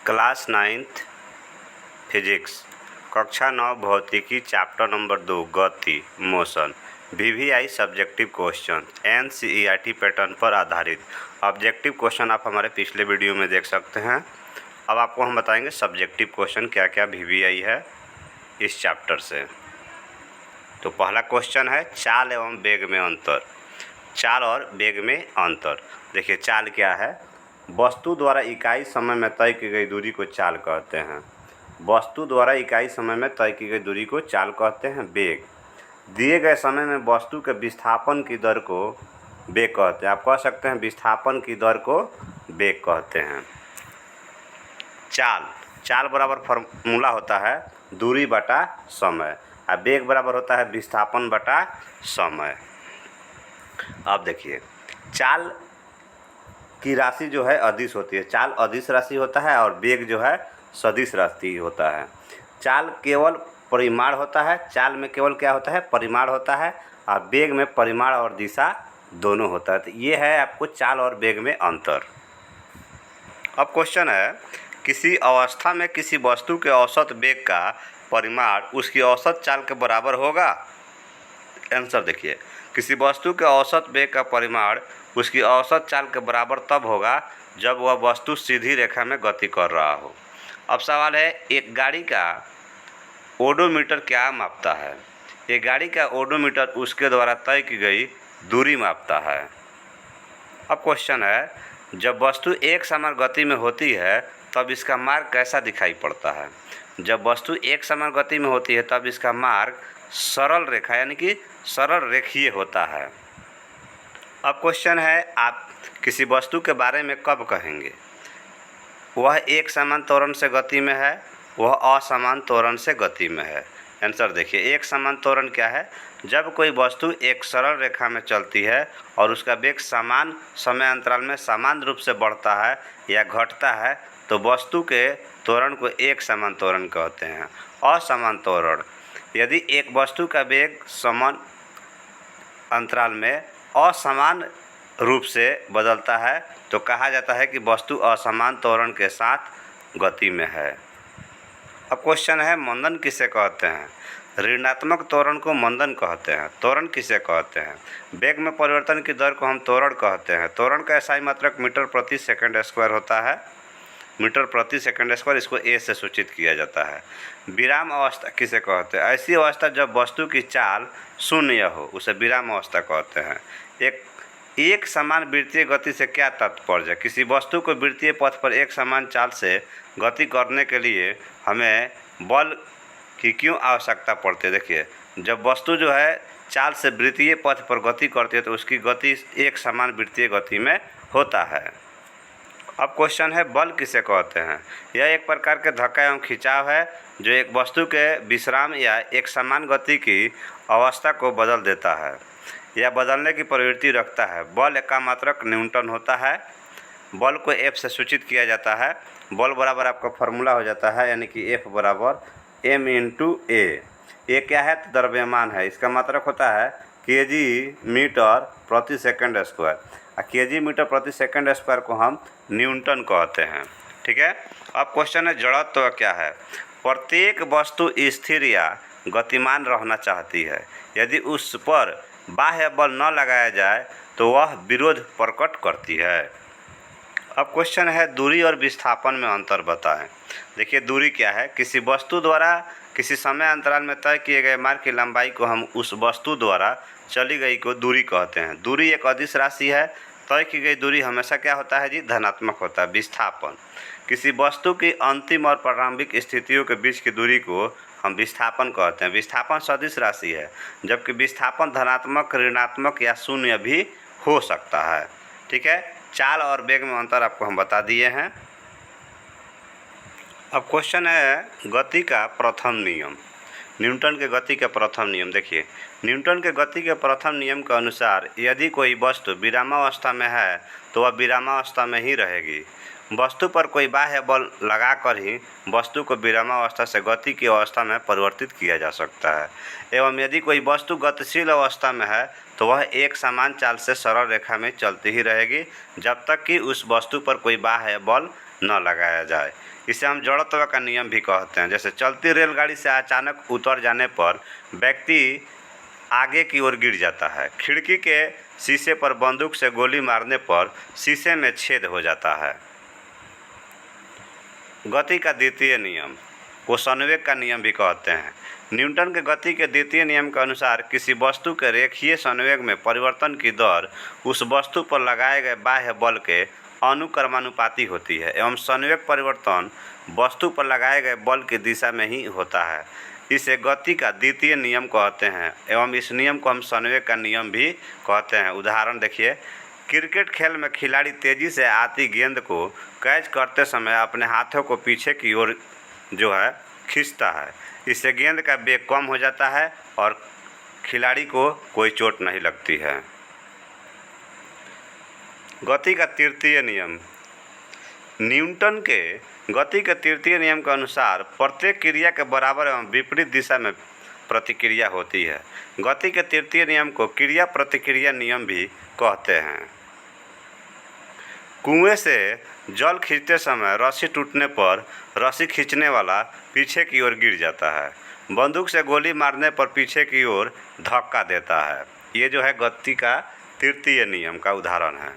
Class 9th physics कक्षा 9 भौतिकी chapter number 2 गति motion VVI subjective question NCERT pattern पर आधारित ऑब्जेक्टिव क्वेश्चन आप हमारे पिछले वीडियो में देख सकते हैं। अब आपको हम बताएंगे सब्जेक्टिव क्वेश्चन क्या क्या वीवीआई है इस चैप्टर से। तो पहला क्वेश्चन है चाल एवं वेग में अंतर। चाल और वेग में अंतर। देखिए चाल क्या है, वस्तु द्वारा इकाई समय में तय की गई दूरी को चाल कहते हैं। वस्तु द्वारा इकाई समय में तय की गई दूरी को चाल कहते हैं। वेग दिए गए समय में वस्तु के विस्थापन की दर को वेग कहते हैं। आप कह सकते हैं विस्थापन की दर को वेग कहते हैं। चाल बराबर फॉर्मूला होता है दूरी बटा समय और वेग बराबर होता है विस्थापन बटा समय। अब देखिए चाल की राशि जो है अदिश होती है। चाल अदिश राशि होता है और वेग जो है सदिश राशि होता है। चाल केवल परिमाण होता है। चाल में केवल क्या होता है, परिमाण होता है, और वेग में परिमाण और दिशा दोनों होता है। तो ये है आपको चाल और वेग में अंतर। अब क्वेश्चन है किसी अवस्था में किसी वस्तु के औसत वेग का परिमाण उसकी औसत चाल के बराबर होगा। आंसर देखिए, किसी वस्तु के औसत वेग का परिमाण उसकी औसत चाल के बराबर तब होगा जब वह वस्तु सीधी रेखा में गति कर रहा हो। अब सवाल है एक गाड़ी का ओडोमीटर क्या मापता है। एक गाड़ी का ओडोमीटर उसके द्वारा तय की गई दूरी मापता है। अब क्वेश्चन है जब वस्तु एक समान गति में होती है तब इसका मार्ग कैसा दिखाई पड़ता है। जब वस्तु एक समान गति में होती है तब इसका मार्ग सरल रेखा यानी कि सरल रेखीय होता है। अब क्वेश्चन है आप किसी वस्तु के बारे में कब कहेंगे वह एक समान त्वरण से गति में है, वह असमान त्वरण से गति में है। आंसर देखिए, एक समान त्वरण क्या है, जब कोई वस्तु एक सरल रेखा में चलती है और उसका वेग समान समय अंतराल में समान रूप से बढ़ता है या घटता है तो वस्तु के त्वरण को एक समान त्वरण कहते हैं। असमान त्वरण, यदि एक वस्तु का वेग समान अंतराल में असमान रूप से बदलता है तो कहा जाता है कि वस्तु असमान त्वरण के साथ गति में है। अब क्वेश्चन है मंदन किसे कहते हैं। ऋणात्मक त्वरण को मंदन कहते हैं। त्वरण किसे कहते हैं। वेग में परिवर्तन की दर को हम त्वरण कहते हैं। त्वरण का SI मात्रक मीटर प्रति सेकंड स्क्वायर होता है। मीटर प्रति सेकंड स्क्वायर, इसको A से सूचित किया जाता है। विराम अवस्था किसे कहते हैं। ऐसी अवस्था जब वस्तु की चाल शून्य हो उसे विराम अवस्था कहते हैं। एक समान वृत्तीय गति से क्या तात्पर्य। किसी वस्तु को वृत्तीय पथ पर एक समान चाल से गति करने के लिए हमें बल की क्यों आवश्यकता पड़ती है। देखिए जब वस्तु जो है चाल से वृत्तीय पथ पर गति करती है तो उसकी गति एक समान वृत्तीय गति में होता है। अब क्वेश्चन है बल किसे कहते हैं। यह एक प्रकार के धक्का एवं खिंचाव है जो एक वस्तु के विश्राम या एक समान गति की अवस्था को बदल देता है या बदलने की प्रवृत्ति रखता है। बल का मात्रक न्यूटन होता है। बल को F से सूचित किया जाता है। बल बराबर आपका फॉर्मूला हो जाता है यानी कि F बराबर m/a। ये क्या है, तो द्रव्यमान है। इसका मात्रक होता है kg मीटर प्रति सेकंड स्क्वायर। kg मीटर प्रति सेकंड स्क्वायर को हम न्यूटन कहते हैं। ठीक है। अब क्वेश्चन है जड़त्व क्या है। प्रत्येक वस्तु स्थिर या गतिमान रहना चाहती है। यदि उस पर बाह्य बल न लगाया जाए तो वह विरोध प्रकट करती है। अब क्वेश्चन है दूरी और विस्थापन में अंतर बताएं। देखिए दूरी क्या है, किसी वस्तु द्वारा किसी समय अंतराल में तय किए गए मार्ग की लंबाई को हम उस वस्तु द्वारा चली गई को दूरी कहते हैं। दूरी एक अदिश राशि है। तय की गई दूरी हमेशा क्या होता है जी, धनात्मक होता है। विस्थापन, किसी वस्तु की अंतिम और प्रारंभिक स्थितियों के बीच की दूरी को हम विस्थापन कहते हैं। विस्थापन सदिश राशि है जबकि विस्थापन धनात्मक, ऋणात्मक या शून्य भी हो सकता है। ठीक है। चाल और वेग में अंतर आपको हम बता दिए हैं। अब क्वेश्चन है गति का प्रथम नियम। न्यूटन के गति के प्रथम नियम। देखिए न्यूटन के गति के प्रथम नियम के अनुसार यदि कोई वस्तु विरामावस्था में है तो वह विरामावस्था में ही रहेगी। वस्तु पर कोई बाह्य बल लगाकर ही वस्तु को विरामावस्था से गति की अवस्था में परिवर्तित किया जा सकता है। एवं यदि कोई वस्तु गतिशील अवस्था में है तो वह एक समान चाल से सरल रेखा में चलती ही रहेगी जब तक कि उस वस्तु पर कोई बाह्य बल न लगाया जाए। इसे हम जड़त्व का नियम भी कहते हैं। जैसे चलती रेलगाड़ी से अचानक उतर जाने पर व्यक्ति आगे की ओर गिर जाता है। खिड़की के शीशे पर बंदूक से गोली मारने पर शीशे में छेद हो जाता है। गति का द्वितीय नियम को संवेग का नियम भी कहते हैं। न्यूटन के गति के द्वितीय नियम के अनुसार किसी वस्तु के रेखीय संवेग में परिवर्तन की दर उस वस्तु पर लगाए गए बाह्य बल के अनुक्रमानुपाती होती है एवं संवेग परिवर्तन वस्तु पर लगाए गए बल की दिशा में ही होता है। इसे गति का द्वितीय नियम कहते हैं एवं इस नियम को हम संवेग का नियम भी कहते हैं। उदाहरण देखिए, क्रिकेट खेल में खिलाड़ी तेज़ी से आती गेंद को कैच करते समय अपने हाथों को पीछे की ओर खींचता है। इससे गेंद का वेग कम हो जाता है और खिलाड़ी को कोई चोट नहीं लगती है। गति का तृतीय नियम। न्यूटन के गति के तृतीय नियम के अनुसार प्रत्येक क्रिया के बराबर एवं विपरीत दिशा में प्रतिक्रिया होती है। गति के तृतीय नियम को क्रिया प्रतिक्रिया नियम भी कहते हैं। कुएं से जल खींचते समय रस्सी टूटने पर रस्सी खींचने वाला पीछे की ओर गिर जाता है। बंदूक से गोली मारने पर पीछे की ओर धक्का देता है। ये गति का तृतीय नियम का उदाहरण है।